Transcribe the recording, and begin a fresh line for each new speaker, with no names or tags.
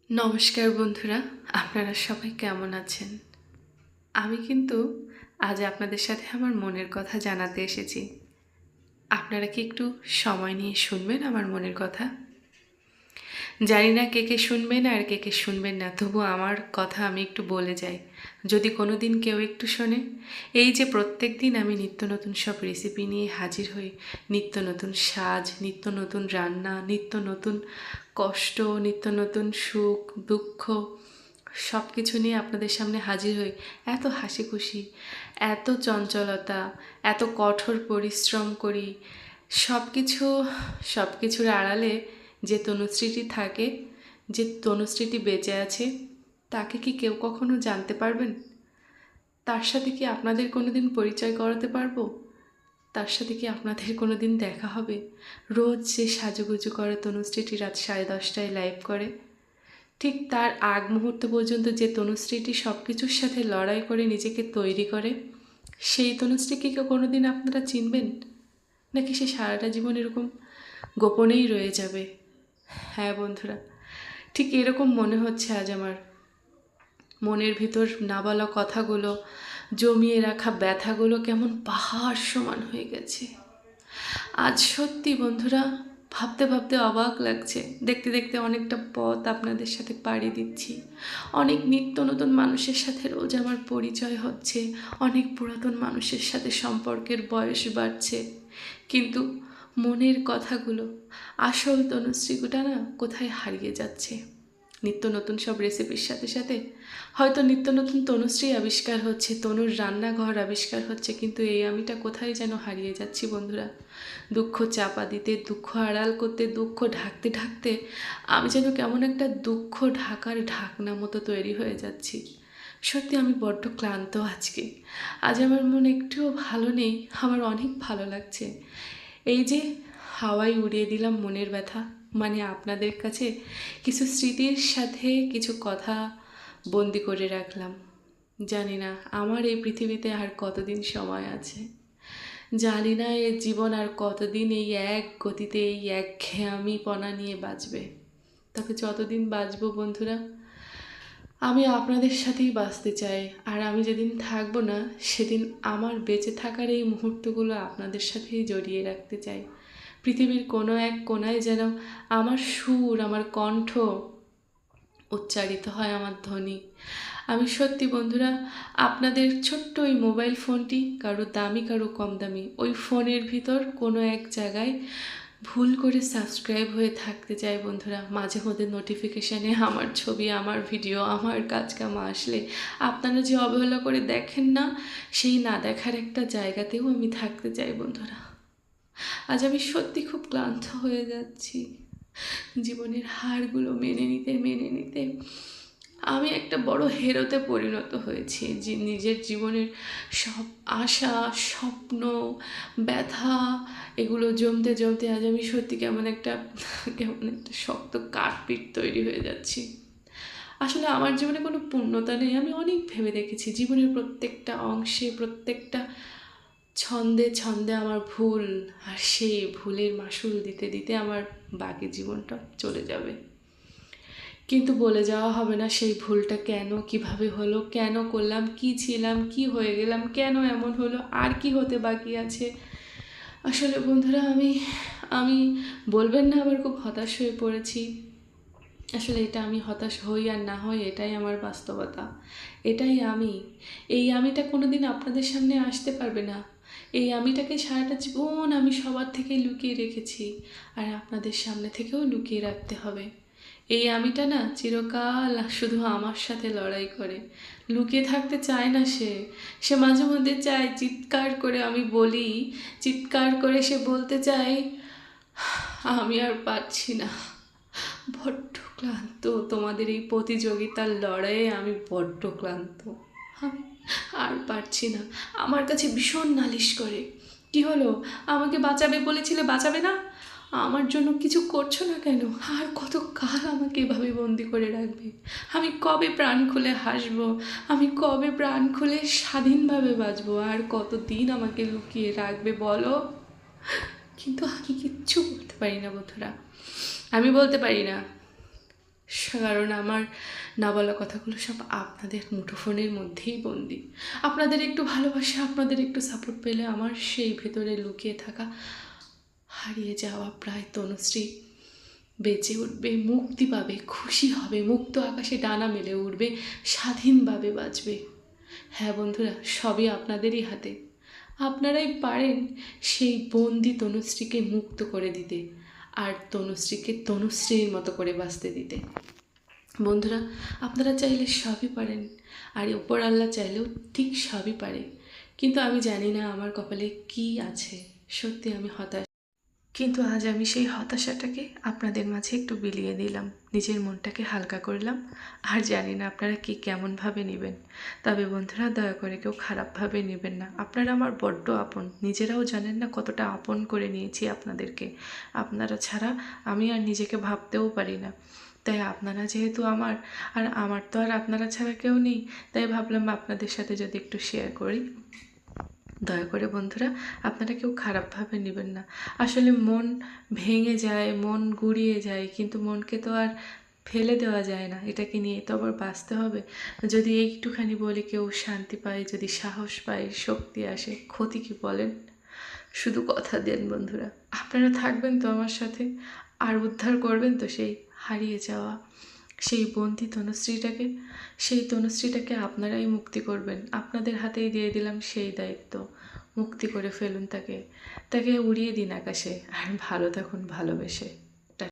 নমস্কার বন্ধুরা, আপনারা সবাই কেমন আছেন? আমি কিন্তু আজ আপনাদের সাথে আমার মনের কথা জানাতে এসেছি। আপনারা কি একটু সময় নিয়ে শুনবেন আমার মনের কথা? জানি না কে কে শুনবেন আর কে কে শুনবেন না, তবু আমার কথা আমি একটু বলে যাই। যদি কোনো দিন কেউ একটু শোনে, এই যে প্রত্যেক দিন আমি নিত্য নতুন সব রেসিপি নিয়ে হাজির হই, নিত্য নতুন সাজ, নিত্য নতুন রান্না, নিত্য নতুন কষ্ট, নিত্য নতুন সুখ দুঃখ, সব কিছু নিয়ে আপনাদের সামনে হাজির হই। এত হাসি খুশি, এত চঞ্চলতা, এত কঠোর পরিশ্রম করি, সব কিছুর আড়ালে যে তনুশ্রীটি থাকে, যে তনুশ্রীটি বেঁচে আছে, তাকে কি কেউ কখনো জানতে পারবেন? তার সাথে কি আপনাদের কোনো দিন পরিচয় করাতে পারবো? তার সাথে কি আপনাদের কোনো দিন দেখা হবে? রোজ যে সাজুগুজু করে তনুশ্রীটি রাত 10:30টায় লাইভ করে, ঠিক তার আগ মুহূর্ত পর্যন্ত যে তনুশ্রীটি সব কিছুর সাথে লড়াই করে নিজেকে তৈরি করে, সেই তনুশ্রীকে কি কোনো দিন আপনারা চিনবেন? নাকি সে সারাটা জীবন এরকম গোপনেই রয়ে যাবে? হ্যাঁ বন্ধুরা, ঠিক এরকম মনে হচ্ছে আজ আমার। মনের ভিতর না বলা কথাগুলো, জমিয়ে রাখা ব্যথাগুলো কেমন পাহাড় সমান হয়ে গেছে। আজ সত্যি বন্ধুরা, ভাবতে ভাবতে অবাক লাগছে। দেখতে দেখতে অনেকটা পথ আপনাদের সাথে পাড়ি দিচ্ছি। অনেক নিত্য নতুন মানুষের সাথে রোজ আমার পরিচয় হচ্ছে, অনেক পুরাতন মানুষের সাথে সম্পর্কের বয়স বাড়ছে, কিন্তু মনের কথাগুলো, আসল তনুশ্রীগুটা না কোথায় হারিয়ে যাচ্ছে। নিত্য নতুন সব রেসিপির সাথে সাথে হয়তো নিত্য নতুন তনুশ্রী আবিষ্কার হচ্ছে, তনুর রান্নাঘর আবিষ্কার হচ্ছে, কিন্তু এই আমিটা কোথায় যেন হারিয়ে যাচ্ছি বন্ধুরা। দুঃখ চাপা দিতে, দুঃখ আড়াল করতে, দুঃখ ঢাকতে ঢাকতে আমি যেন কেমন একটা দুঃখ ঢাকার ঢাকনা মতো তৈরি হয়ে যাচ্ছি। সত্যি আমি বড্ড ক্লান্ত আজকে। আজ আমার মন একটুও ভালো নেই, আমার অনেক ভালো লাগছে। এই যে হাওয়ায় উড়িয়ে দিলাম মনের ব্যথা, মানে আপনাদের কাছে কিছু স্মৃতির সাথে কিছু কথা বন্দি করে রাখলাম। জানি না আমার এই পৃথিবীতে আর কতদিন সময় আছে, জানি না এর জীবন আর কতদিন এই এক গতিতে এই একঘেয়ামিপনা নিয়ে বাঁচবে। তবে যতদিন বাঁচবো বন্ধুরা, আমি আপনাদের সাথেই বাঁচতে চাই। আর আমি যেদিন থাকবো না, সেদিন আমার বেঁচে থাকার এই মুহূর্তগুলো আপনাদের সাথেই জড়িয়ে রাখতে চাই। পৃথিবীর কোনো এক কোণায় যেন আমার সুর, আমার কণ্ঠ উচ্চারিত হয়, আমার ধ্বনি। আমি সত্যি বন্ধুরা, আপনাদের ছোট্ট ওই মোবাইল ফোনটি, কারো দামি কারো কম দামি, ওই ফোনের ভিতর কোনো এক জায়গায় ভুল করে সাবস্ক্রাইব হয়ে থাকতে চাই বন্ধুরা। মাঝে মধ্যে নোটিফিকেশানে আমার ছবি, আমার ভিডিও, আমার কাজকাম আসলে আপনারা যে অবহেলা করে দেখেন না, সেই না দেখার একটা জায়গাতেও আমি থাকতে চাই বন্ধুরা। আজ আমি সত্যি খুব ক্লান্ত হয়ে যাচ্ছি। জীবনের হারগুলো মেনে নিতে মেনে নিতে আমি একটা বড় হেরোতে পরিণত হয়েছি। যে নিজের জীবনের সব আশা, স্বপ্ন, ব্যথা, এগুলো জমতে জমতে আজ আমি সত্যি কেমন একটা শক্ত কাঠপিঠ তৈরি হয়ে যাচ্ছি। আসলে আমার জীবনে কোনো পূর্ণতা নেই। আমি অনেক ভেবে দেখেছি জীবনের প্রত্যেকটা অংশে, প্রত্যেকটা ছন্দে ছন্দে আমার ভুল, আর সেই ভুলের মাসুল দিতে দিতে আমার বাকি জীবনটা চলে যাবে। কিন্তু বলে যাওয়া হবে না সেই ভুলটা কেন, কিভাবে হলো, কেন করলাম, কি ছিলাম, কি হয়ে গেলাম, কেন এমন হলো, আর কি হতে বাকি আছে। আসলে বন্ধুরা, আমি বলবেন না আবার খুব হতাশ হয়ে পড়েছি। আসলে এটা আমি হতাশ হই আর না হই, এটাই আমার বাস্তবতা, এটাই আমি। এই আমিটা কোনো দিন আপনাদের সামনে আসতে পারবে না। এই আমিটাকে সারাটা জীবন আমি সবার থেকে লুকিয়ে রেখেছি, আর আপনাদের সামনে থেকেও লুকিয়ে রাখতে হবে। এই আমিটা না চিরকাল শুধু আমার সাথে লড়াই করে, লুকিয়ে থাকতে চায় না। সে মাঝে মধ্যে চায় চিৎকার করে আমি বলি, চিৎকার করে সে বলতে চায়, আমি আর পারছি না, বড্ড ক্লান্ত, তোমাদের এই প্রতিযোগিতার লড়াইয়ে আমি বড্ড ক্লান্ত, আমি আর পারছি না। আমার কাছে ভীষণ নালিশ করে, কি হলো, আমাকে বাঁচাবে বলেছিলে, বাঁচাবে না? আমার জন্য কিছু করছো না কেন? আর কত কাল আমাকে এভাবে বন্দি করে রাখবে? আমি কবে প্রাণ খুলে হাসবো? আমি কবে প্রাণ খুলে স্বাধীনভাবে বাঁচবো? আর কতদিন আমাকে লুকিয়ে রাখবে বলো? কিন্তু আমি কিচ্ছু বলতে পারি না বন্ধুরা, আমি বলতে পারি না। কারণ আমার না বলা কথাগুলো সব আপনাদের মুঠোফোনের মধ্যেই বন্দি। আপনাদের একটু ভালোবাসা, আপনাদের একটু সাপোর্ট পেলে আমার সেই ভেতরে লুকিয়ে থাকা হারিয়ে যাওয়া প্রায় তনুশ্রী বেঁচে উঠবে, মুক্তি পাবে, খুশি হবে, মুক্ত আকাশে ডানা মেলে উঠবে, স্বাধীনভাবে বাঁচবে। হ্যাঁ বন্ধুরা, সবই আপনাদেরই হাতে। আপনারাই পারেন সেই বন্দি তনুশ্রীকে মুক্ত করে দিতে, আর তনুশ্রীকে তনুশ্রীর মতো করে বাঁচতে দিতে। বন্ধুরা, আপনারা চাইলে সবই পারেন, আর ওপর আল্লাহ চাইলেও ঠিক সবই পারে। কিন্তু আমি জানি না আমার কপালে কি আছে। সত্যি আমি হতাশ, কিন্তু আজ আমি সেই হতাশাটাকে আপনাদের মাঝে একটু বিলিয়ে দিলাম, নিজের মনটাকে হালকা করলাম। আর জানি না আপনারা কি কেমনভাবে নেবেন, তবে বন্ধুরা দয়া করে কেউ খারাপভাবে নেবেন না। আপনারা আমার বড্ড আপন, নিজেরাও জানেন না কতটা আপন করে নিয়েছি আপনাদেরকে। আপনারা ছাড়া আমি আর নিজেকে ভাবতেও পারি না। তাই আপনারা যেহেতু আমার, আর আমার তো আর আপনারা ছাড়া কেউ নেই, তাই ভাবলাম আপনাদের সাথে যদি একটু শেয়ার করি। দয়া করে বন্ধুরা আপনারা কেউ খারাপভাবে নেবেন না। আসলে মন ভেঙে যায়, মন গুঁড়িয়ে যায়, কিন্তু মনকে তো আর ফেলে দেওয়া যায় না, এটাকে নিয়ে তো আবার বাঁচতে হবে। যদি একটুখানি বলে কেউ শান্তি পায়, যদি সাহস পায়, শক্তি আসে, ক্ষতি কি বলেন? শুধু কথা দেন বন্ধুরা, আপনারা থাকবেন তো আমার সাথে, আর উদ্ধার করবেন তো সেই হারিয়ে যাওয়া সেই বন্দি তনুশ্রীটাকে। সেই তনুশ্রীটাকে আপনারাই মুক্তি করবেন, আপনাদের হাতেই দিয়ে দিলাম সেই দায়িত্ব। মুক্তি করে ফেলুন তাকে, তাকে উড়িয়ে দিন আকাশে, আর ভালো থাকুন ভালোবেসে।